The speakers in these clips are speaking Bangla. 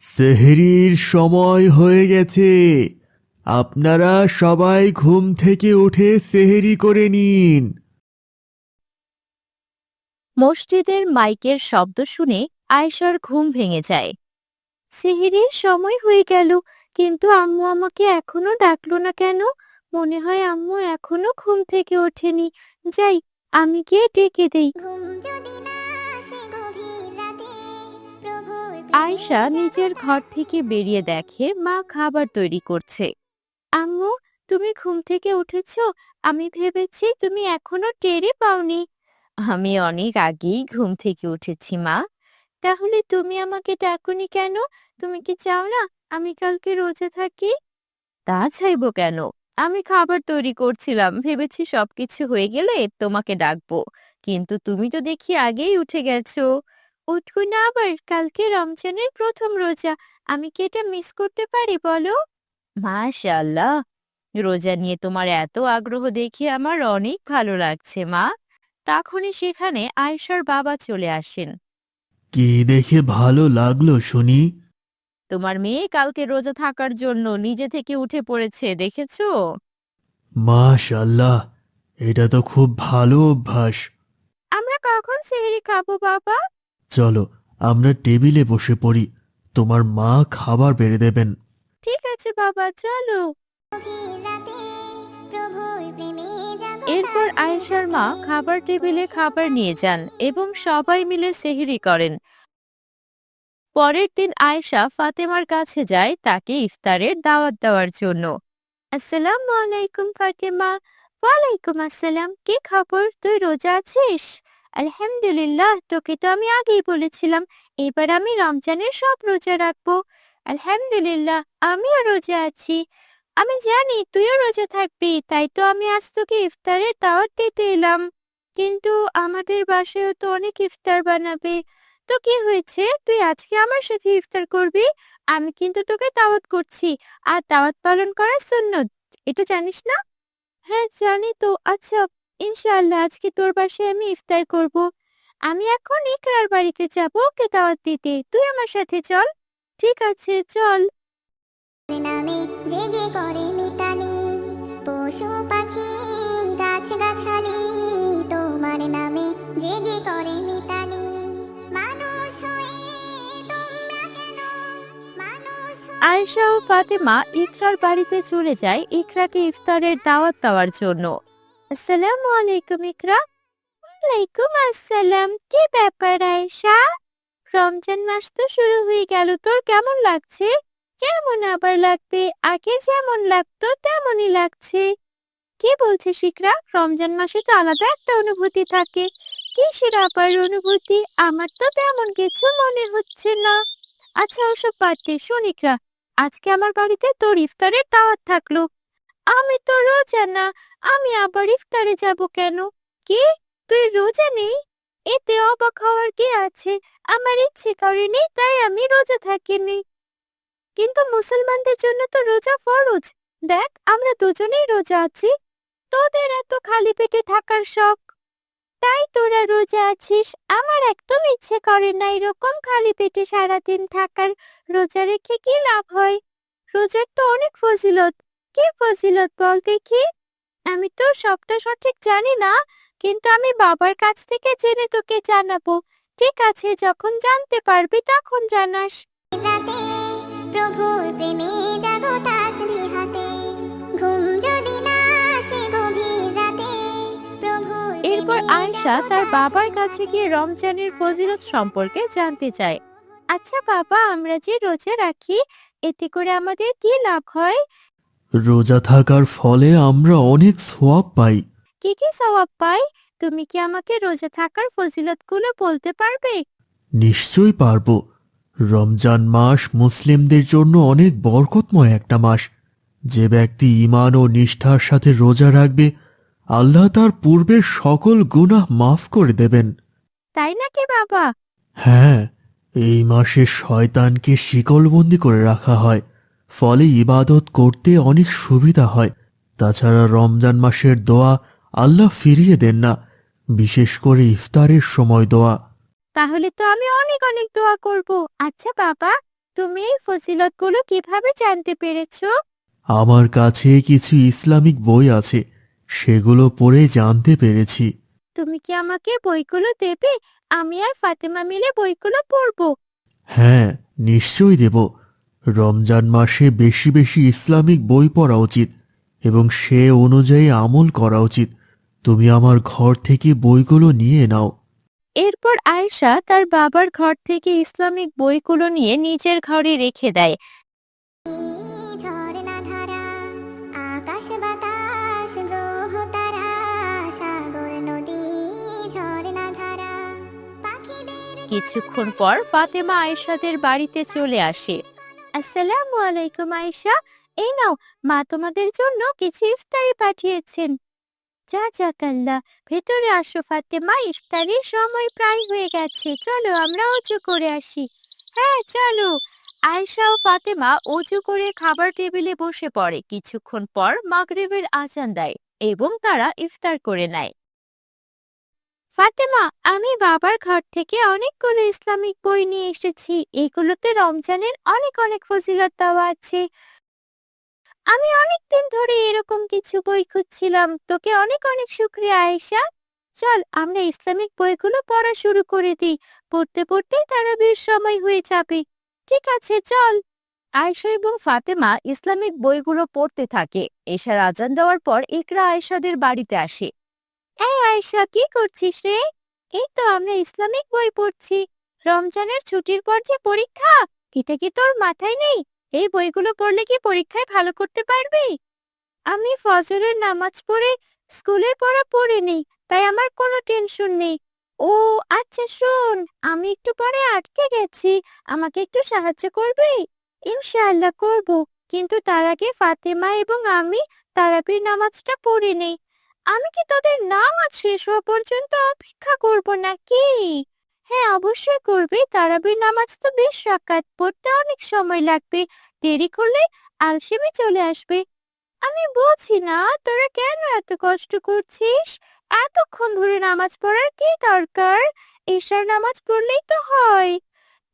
সেহরির সময় হয়ে গেছে। আপনারা সবাই ঘুম থেকে উঠে সেহরি করে নিন। মসজিদের মাইকের শব্দ শুনে আয়েশার ঘুম ভেঙে যায়। সেহরির সময় হয়ে গেল, কিন্তু আম্মু আমাকে এখনো ডাকলো না কেন? মনে হয় আম্মু এখনো ঘুম থেকে ওঠেনি। যাই, আমি গিয়ে ডেকে দেই। আয়েশা নিজের ঘর থেকে বেরিয়ে দেখে মা খাবার তৈরি করছে। আম্মু, তুমি ঘুম থেকে উঠেছো? আমি ভেবেছি তুমি এখনো টেরই পাওনি। আমি অনেক আগেই ঘুম থেকে উঠেছি মা। তাহলে তুমি আমাকে ডাকোনি কেন? তুমি কি চাও না আমি কালকে রোজা থাকি? তা চাইবো কেন? আমি খাবার তৈরি করছিলাম, ভেবেছি সবকিছু হয়ে গেলে তোমাকে ডাকবো। কিন্তু তুমি তো দেখি আগেই উঠে গেছো। উঠবো না আবার? কালকে রমজানের প্রথম রোজা, আমি কি এটা মিস করতে পারি বলো? মাশাআল্লাহ, রোজা নিয়ে তোমার এত আগ্রহ দেখে আমার অনেক ভালো লাগছে মা। তখনই সেখানে আয়েশার বাবা চলে আসেন। কি দেখে ভালো লাগলো শুনি? তোমার মেয়ে কালকে রোজা থাকার জন্য নিজে থেকে উঠে পড়েছে, দেখেছো? মাশাআল্লাহ, এটা তো খুব ভালো অভ্যাস। আমরা কখন সেহরি খাবো বাবা? চলো, আমরা টেবিলে বসে পড়ি। তোমার মা খাবার বেড়ে দেবেন। ঠিক আছে বাবা, চলো। এরপর আয়েশার মা খাবার টেবিলে খাবার নিয়ে যান এবং সবাই মিলে সেহরি করেন। পরের দিন আয়েশা ফাতেমার কাছে যায় তাকে ইফতারের দাওয়াত দেওয়ার জন্য। আসসালামু আলাইকুম ফাতেমা। ওয়ালাইকুম আসসালাম। কি খবর, তুই রোজা আছিস? আলহামদুলিল্লাহ, তোকে তো আমি আগেই বলেছিলাম এবার আমি রমজানের সব রোজা রাখবো। আলহামদুলিল্লাহ, আমিও রোজা আছি। আমি জানি তুইও রোজা থাকবি, তাই তো আমি আজ তোকে ইফতারের দাওয়াত দিতে এলাম। কিন্তু আমাদের বাসায়ও তো অনেক ইফতার বানাবে। তো কি হয়েছে, তুই আজকে আমার সাথে ইফতার করবি? আমি কিন্তু তোকে দাওয়াত করছি, আর দাওয়াত পালন করা সুন্নত, এটা জানিস না? হ্যাঁ জানি তো। আচ্ছা, ইনশাআল্লাহ আজকে তোর বাসায় আমি ইফতার করব। আমি এখন ইকরার বাড়িতে যাব ওকে দাওয়াত দিতে, তুই আমার সাথে চল। ঠিক আছে, চল। নামে জেগে করে মিতালি, পশু পাখি গাছ গাছালি, তোমার নামে জেগে করে মিতালি। মানুষ হয়ে তোমরা কেন, মানুষ আয়েশা ও ফাতেমা ইকরার বাড়িতে চলে যায় ইকরাকে ইফতারের দাওয়াত দেওয়ার জন্য। আসসালামু আলাইকুম ইকরা। ওয়ালাইকুম আসসালাম। কি ব্যাপার আয়েশা? রমজান মাস তো শুরু হয়ে গেল, তোর কেমন লাগছে? কেমন আবার লাগবে, আগে যেমন লাগতো তেমনই লাগছে। কি বলছিস ইকরা? রমজান মাসে তো আলাদা একটা অনুভূতি থাকে। কিসের আবার অনুভূতি? আমার তো তেমন কিছু মনে হচ্ছে না। আচ্ছা ওসব বাদ দে, শোন ইকরা, আজকে আমার বাড়িতে তোর ইফতারের দাওয়াত থাকলো। আমি তো রোজা না, আমি আবার ইফতারে যাব কেন? কি, তুই রোজা নেই? এতে অবাক হওয়ার কি আছে? আমার ইচ্ছে করেনি তাই আমি রোজা থাকিনি। কিন্তু মুসলমানদের জন্য তো রোজা ফরজ। দেখ, আমরা দুজনেই রোজা আছি। তোদের এত খালি পেটে থাকার শখ, তাই তোরা রোজা আছিস। আমার একদম ইচ্ছে করে না এরকম খালি পেটে সারাদিন থাকার। রোজা রেখে কি লাভ হয়? রোজার তো অনেক ফজিলত। কি ফজিলত বল দেখি? আমি তো সবটা সঠিক জানি না, কিন্তু আমি বাবার কাছ থেকে জেনে তোকে জানাবো। ঠিক আছে, যখন জানতে পারবি তখন জানাস। রাতে প্রভুর প্রেমে জাগো তাসবিহাতে, ঘুম যদি না আসে গভীর রাতে, প্রভুর এরপর প্রেমে আয়েশা জাগো তার বাবার কাছে তাসবিহাতে। গিয়ে রমজানের ফজিলত সম্পর্কে জানতে চায়। আচ্ছা বাবা, আমরা যে রোজা রাখি এতে করে আমাদের কি লাভ হয়? রোজা থাকার ফলে আমরা অনেক সওয়াব পাই। কি কি সওয়াব পাই? তুমি কি আমাকে রোজা থাকার ফজিলতগুলো বলতে পারবে? নিশ্চয়ই পারবো। রমজান মাস মুসলিমদের জন্য অনেক বরকতময় একটা মাস। যে ব্যক্তি ঈমান ও নিষ্ঠার সাথে রোজা রাখবে, আল্লাহ তার পূর্বের সকল গুনাহ মাফ করে দেবেন। তাই নাকি বাবা? হ্যাঁ, এই মাসে শয়তানকে শিকলবন্দি করে রাখা হয়, ফলে ইবাদত করতে অনেক সুবিধা হয়। তাছাড়া রমজান মাসের দোয়া আল্লাহ ফিরিয়ে দেন না, বিশেষ করে ইফতারের সময় দোয়া। তাহলে তো আমি অনেক অনেক দোয়া করব। আচ্ছা বাবা, তুমি এই ফজিলতগুলো কিভাবে জানতে পেরেছো? আমার কাছে কিছু ইসলামিক বই আছে, সেগুলো পড়ে জানতে পেরেছি। তুমি কি আমাকে বইগুলো দেবে? আমি আর ফাতেমা মিলে বইগুলো পড়বো। হ্যাঁ, নিশ্চয়ই দেব। রমজান মাসে বেশি বেশি ইসলামিক বই পড়া উচিত এবং সে অনুযায়ী আমল করা উচিত। তুমি আমার ঘর থেকে বইগুলো নিয়ে নাও। এরপর আয়েশা তার বাবার ঘর থেকে ইসলামিক বইগুলো নিয়ে নিজের ঘরে রেখে দেয়। ঝর্ণা ধারা আকাশ বাতাস গ্রহ তারা সাগর নদী ঝর্ণা ধারা পাখিদের কিছুক্ষণ পর ফাতেমা আয়েশাদের বাড়িতে চলে আসে। আসসালামু আলাইকুম আয়েশা, এই নাও, মা তোমাদের জন্য কিছু ইফতারি পাঠিয়েছেন। জাযাকাল্লাহ। ভেতরে আসো ফাতেমা, ইফতারির সময় প্রায় হয়ে গেছে, চলো আমরা অজু করে আসি। হ্যাঁ চলো। আয়েশা ও ফাতেমা অজু করে খাবার টেবিলে বসে পড়ে। কিছুক্ষণ পর মাগরিবের আজান দেয় এবং তারা ইফতার করে নেয়। ফাতেমা, আমি বাবার ঘর থেকে অনেকগুলো ইসলামিক বই নিয়ে এসেছি। এগুলোতে রমজানের অনেক অনেক ফজিলত দেওয়া আছে। আমি অনেকদিন ধরে এরকম কিছু বই খুঁজছিলাম। তোকে অনেক অনেক শুকরিয়া আয়েশা। চল আমরা ইসলামিক বইগুলো পড়া শুরু করে দিই। পড়তে পড়তেই তারাবির সময় হয়ে যাবে। ঠিক আছে চল। আয়েশা এবং ফাতেমা ইসলামিক বইগুলো পড়তে থাকে। এশার আজান দেওয়ার পর ইকরা আয়েশাদের বাড়িতে আসে। এই আয়েশা, কি করছিস রে? এই তো আমরা ইসলামিক বই পড়ছি। রমজানের ছুটির পর যে পরীক্ষা, এটা কি তোর মাথায় নেই? এই বইগুলো পড়লে কি পরীক্ষায় ভালো করতে পারবি? আমি ফজরের নামাজ পড়ে স্কুলের পড়া পড়ে নেই, তাই আমার কোনো টেনশন নেই। ও আচ্ছা শোন, আমি একটু পরে আটকে গেছি, আমাকে একটু সাহায্য করবি? ইনশাআল্লাহ করব, কিন্তু তার আগে ফাতেমা এবং আমি তারাবির নামাজটা পড়ে নেই। আমি কি তোদের নামাজ শেষ হওয়া পর্যন্ত অপেক্ষা করব নাকি? হ্যাঁ অবশ্যই করবি, তারাবির নামাজ তো 20 রাকাত, পড়তে অনেক সময় লাগবে, দেরি করলে আলসেমি চলে আসবে। আমি বুঝি না তোরা কেন এত কষ্ট করছিস। এতক্ষণ ধরে নামাজ পড়ার কি দরকার? এশার নামাজ পড়লেই তো হয়।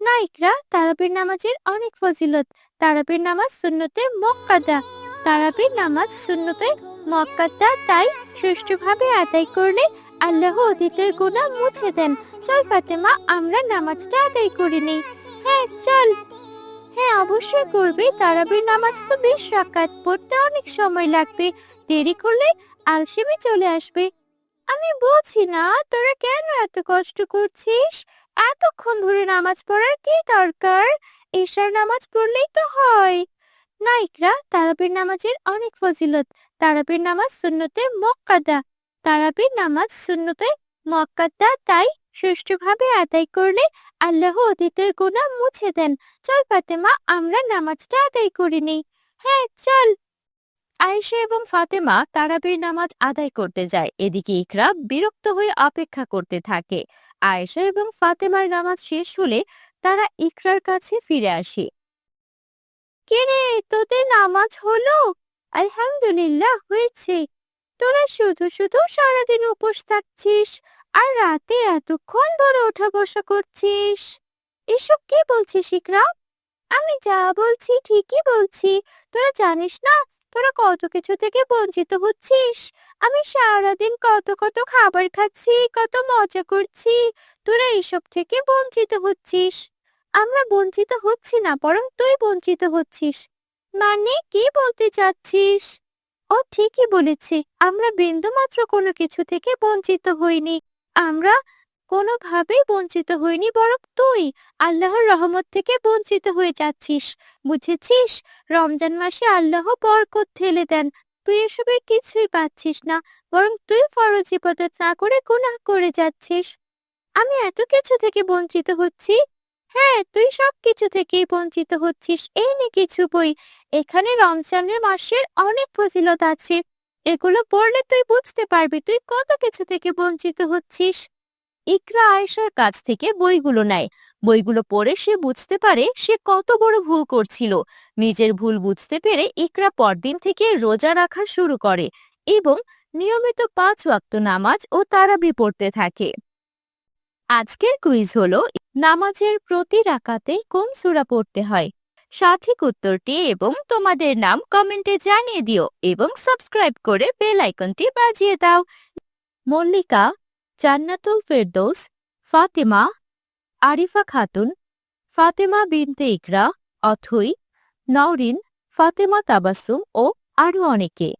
না ইকরা, তারাবির নামাজের অনেক ফজিলত। তারাবির নামাজ সুন্নতে মুআক্কাদা। তারাবির নামাজ সুন্নতে মুআক্কাদা, তাই সুষ্ঠুভাবে আদায় করলে আল্লাহ অতীতের গুনাহ মুছে দেন। চল ফাতেমা, আমরা নামাজটা আদায় করে নেই। হ্যাঁ চল। হ্যাঁ অবশ্যই করবি, তারাবির নামাজ তো 20 রাকাত, পড়তে অনেক সময় লাগবে, দেরি করলে আলসেমি চলে আসবে। আমি বুঝি না তোরা কেন এত কষ্ট করছিস। এতক্ষণ ধরে নামাজ পড়ার কি দরকার? এশার নামাজ পড়লেই তো হয়। না ইকরা, তারাবির নামাজের অনেক ফজিলত। তারাবির নামাজ সুন্নতে মুআক্কাদা। তারাবির নামাজ সুন্নতে মুআক্কাদা, তাই সুষ্ঠুভাবে আদায় করলে আল্লাহ অতীতের গুনাহ মুছে দেন। চল ফাতেমা, আমরা নামাজটা আদায় করে নেই। হ্যাঁ চল। আয়েশা এবং ফাতেমা তারাবির নামাজ আদায় করতে যায়। এদিকে ইকরা বিরক্ত হয়ে অপেক্ষা করতে থাকে। আয়েশা এবং ফাতেমার নামাজ শেষ হলে তারা ইকরার কাছে ফিরে আসে। কে রে, তোদের নামাজ হলো? আলহামদুলিল্লাহ হয়েছে। তোরা শুধু শুধু সারাদিন উপোস থাকছিস আর রাতে এতক্ষণ ধরে ওঠা বসা করছিস। এসব কি বলছিস ইকরা? আমি যা বলছি ঠিকই বলছি। তোরা জানিস না তোরা কত কিছু থেকে বঞ্চিত হচ্ছিস। আমি সারাদিন কত কত খাবার খাচ্ছি, কত মজা করছি, তোরা এসব থেকে বঞ্চিত হচ্ছিস। আমরা বঞ্চিত হচ্ছি না, বরং তুই বঞ্চিত হচ্ছিস। মানে কি বলতে চাচ্ছিস? ও ঠিকই বলেছে, আমরা বিন্দুমাত্র কোনো কিছু থেকে বঞ্চিত হইনি। আমরা কোনোভাবেই বঞ্চিত হইনি, বরং তুই আল্লাহর রহমত থেকে বঞ্চিত হয়ে যাচ্ছিস। বুঝেছিস? রমজান মাসে আল্লাহ বরকত ঢেলে দেন, তুই এসবের কিছুই পাচ্ছিস না, বরং তুই ফরজ ইবাদত না করে গুনাহ করে যাচ্ছিস। আমি এত কিছু থেকে বঞ্চিত হচ্ছি? হ্যাঁ, তুই সব কিছু থেকেই বঞ্চিত হচ্ছিস। এই নে কিছু বই, এখানে রমজানের মাসের অনেক ফজিলত আছে। এগুলো পড়লে তুই বুঝতে পারবি তুই কত কিছু থেকে বঞ্চিত হচ্ছিস। ইকরা আয়েশার কাছ থেকে বইগুলো নেয়। বইগুলো পড়ে সে বুঝতে পারে সে কত বড় ভুল করছিল। নিজের ভুল বুঝতে পেরে ইকরা পরদিন থেকে রোজা রাখা শুরু করে এবং নিয়মিত 5 ওয়াক্ত নামাজ ও তারাবি পড়তে থাকে। আজকের কুইজ হলো, নামাজের প্রতি রাকাতে কোন সূরা পড়তে হয়? সঠিক উত্তরটি এবং তোমাদের নাম কমেন্টে জানিয়ে দিও এবং সাবস্ক্রাইব করে বেল আইকনটি বাজিয়ে দাও। মল্লিকা, জান্নাতুল ফেরদৌস, ফাতেমা, আরিফা খাতুন, ফাতেমা বিনতে ইকরা, অথই, নওরিন, ফাতেমা তাবাসসুম ও আরও অনেকে।